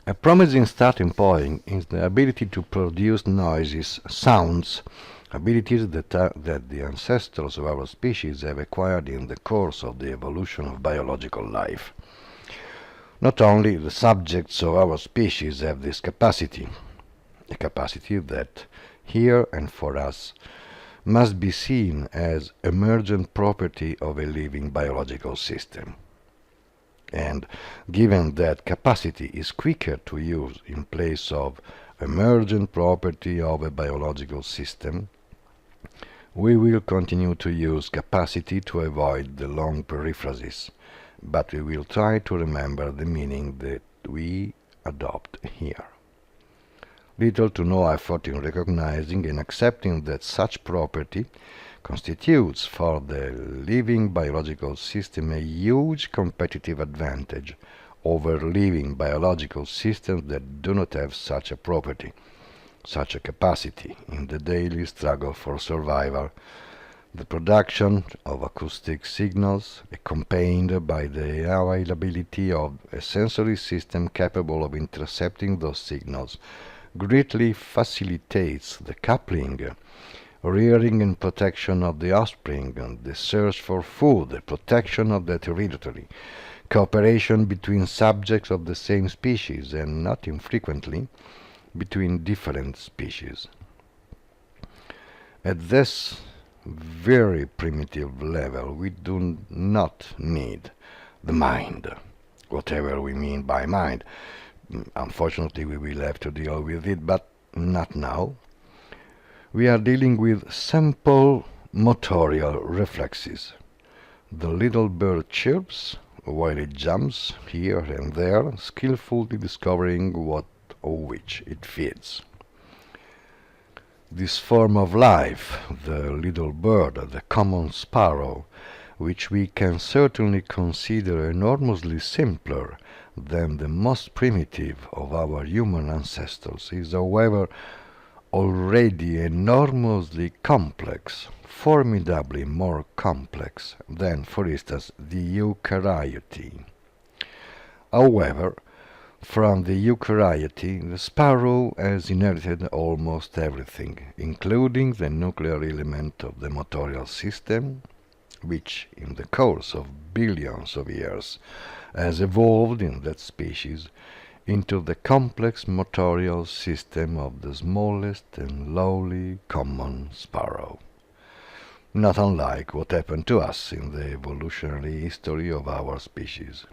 A promising starting point is the ability to produce noises, sounds, abilities that the ancestors of our species have acquired in the course of the evolution of biological life. Not only the subjects of our species have this capacity, a capacity that, here and for us, must be seen as emergent property of a living biological system. And given that capacity is quicker to use in place of emergent property of a biological system, we will continue to use capacity to avoid the long periphrasis, but we will try to remember the meaning that we adopt here. Little to no effort in recognizing and accepting that such property constitutes for the living biological system a huge competitive advantage over living biological systems that do not have such a property, such a capacity in the daily struggle for survival. The production of acoustic signals, accompanied by the availability of a sensory system capable of intercepting those signals, greatly facilitates the coupling, rearing and protection of the offspring, the search for food, the protection of the territory, cooperation between subjects of the same species, and not infrequently between different species. At this very primitive level, we do not need the mind, whatever we mean by mind. Unfortunately, we will have to deal with it, but not now. We are dealing with simple motorial reflexes. The little bird chirps while it jumps here and there, skillfully discovering what or which it feeds. This form of life, the little bird, the common sparrow, which we can certainly consider enormously simpler than the most primitive of our human ancestors, is, however, already enormously complex, formidably more complex than, for instance, the eukaryote. However, from the eukaryote, the sparrow has inherited almost everything, including the nuclear element of the motorial system, which, in the course of billions of years, has evolved in that species into the complex motorial system of the smallest and lowly common sparrow, not unlike what happened to us in the evolutionary history of our species.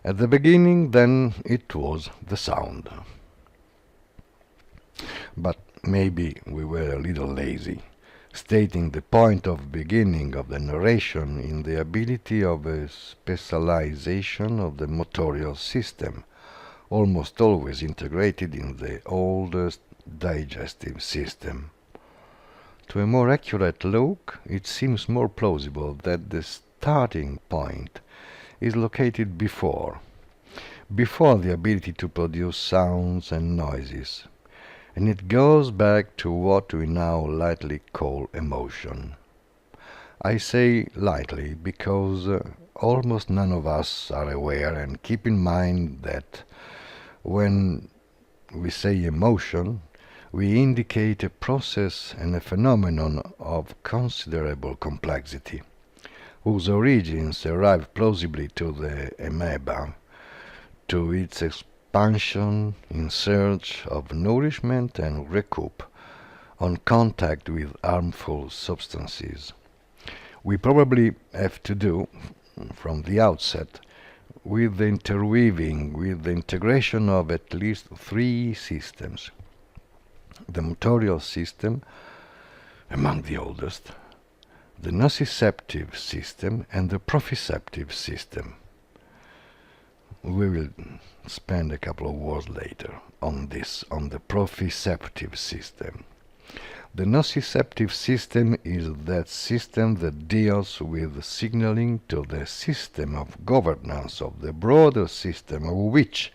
At the beginning, then, it was the sound. But maybe we were a little lazy, stating the point of beginning of the narration in the ability of a specialization of the motorial system, almost always integrated in the oldest digestive system. To a more accurate look, it seems more plausible that the starting point is located before the ability to produce sounds and noises, and it goes back to what we now lightly call emotion. I say lightly because almost none of us are aware, and keep in mind that when we say emotion, we indicate a process and a phenomenon of considerable complexity, whose origins arrive plausibly to the amoeba, to its expansion in search of nourishment and recoup on contact with harmful substances. We probably have to do, from the outset, with the interweaving, with the integration of at least three systems. The motorial system, among the oldest, the nociceptive system and the proprioceptive system. We will spend a couple of words later on this, on the proprioceptive system. The nociceptive system is that system that deals with signaling to the system of governance of the broader system of which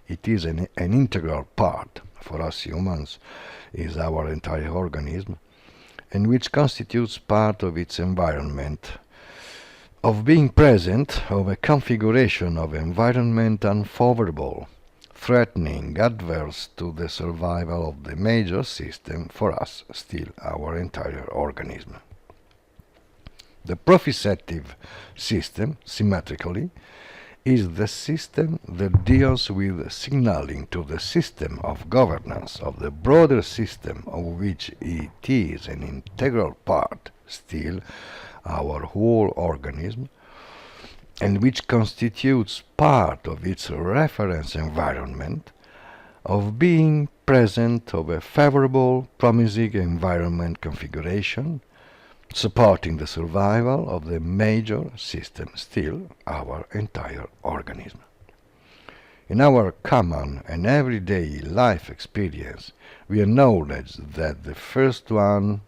it is an integral part. For us humans is our entire organism, and which constitutes part of its environment, of being present of a configuration of environment unfavorable threatening, adverse to the survival of the major system, for us still our entire organism. The proprioceptive system, symmetrically, is the system that deals with signaling to the system of governance of the broader system of which it is an integral part, still our whole organism, and which constitutes part of its reference environment, of being present of a favorable, promising environment configuration, supporting the survival of the major system, still our entire organism. In our common and everyday life experience, we acknowledge that the first one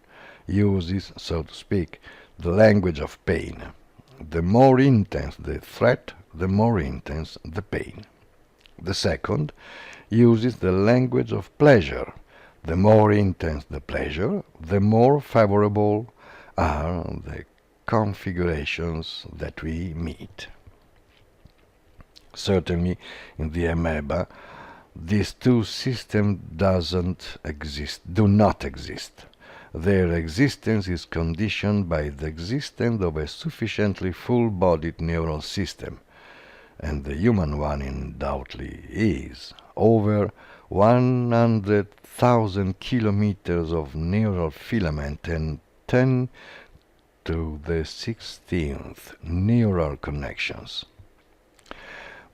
uses, so to speak, the language of pain. The more intense the threat, the more intense the pain. The second uses the language of pleasure. The more intense the pleasure, the more favorable are the configurations that we meet. Certainly, in the amoeba, these two systems do not exist. Their existence is conditioned by the existence of a sufficiently full-bodied neural system, and the human one undoubtedly is. Over 100,000 kilometers of neural filament and 10 to the 16th neural connections.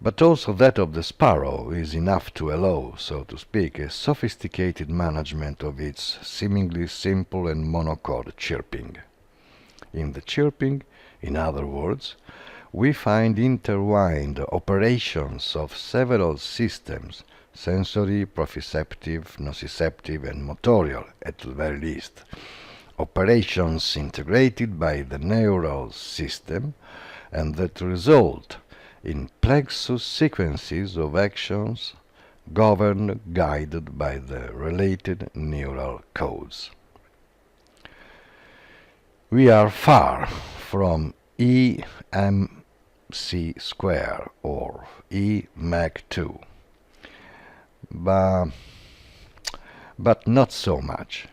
But also that of the sparrow is enough to allow, so to speak, a sophisticated management of its seemingly simple and monochord chirping. In the chirping, in other words, we find intertwined operations of several systems, sensory, proprioceptive, nociceptive, and motorial, at the very least, operations integrated by the neural system, and that result in plexus sequences of actions governed, guided by the related neural codes. We are far from EMC square or EMAC2, but not so much.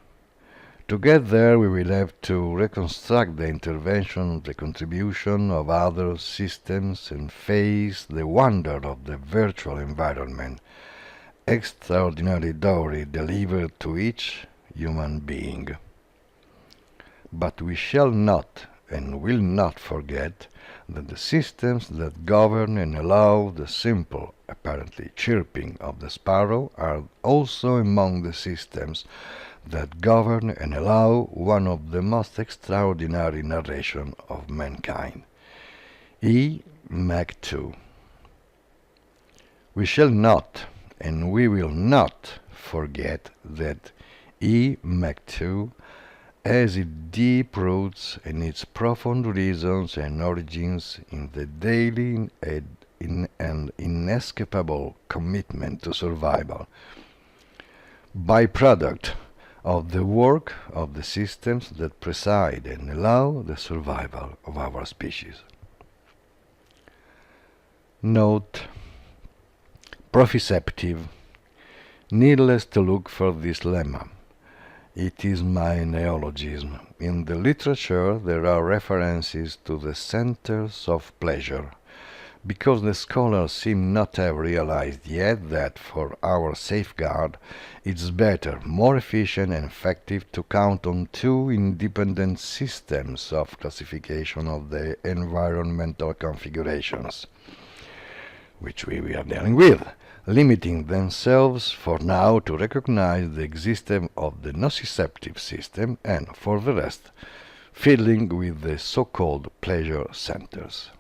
To get there, we will have to reconstruct the intervention, the contribution of other systems, and face the wonder of the virtual environment, extraordinary dowry delivered to each human being. But we shall not and will not forget that the systems that govern and allow the simple, apparently chirping of the sparrow are also among the systems that govern and allow one of the most extraordinary narration of mankind, EMAC2. We shall not, and we will not, forget that EMAC2 has its deep roots and its profound reasons and origins in the daily and inescapable commitment to survival, byproduct of the work of the systems that preside and allow the survival of our species. Note: proprioceptive. Needless to look for this lemma. It is my neologism. In the literature there are references to the centers of pleasure, because the scholars seem not to have realized yet that, for our safeguard, it's better, more efficient and effective to count on two independent systems of classification of the environmental configurations, which we are dealing with, limiting themselves for now to recognize the existence of the nociceptive system and, for the rest, fiddling with the so-called pleasure centers.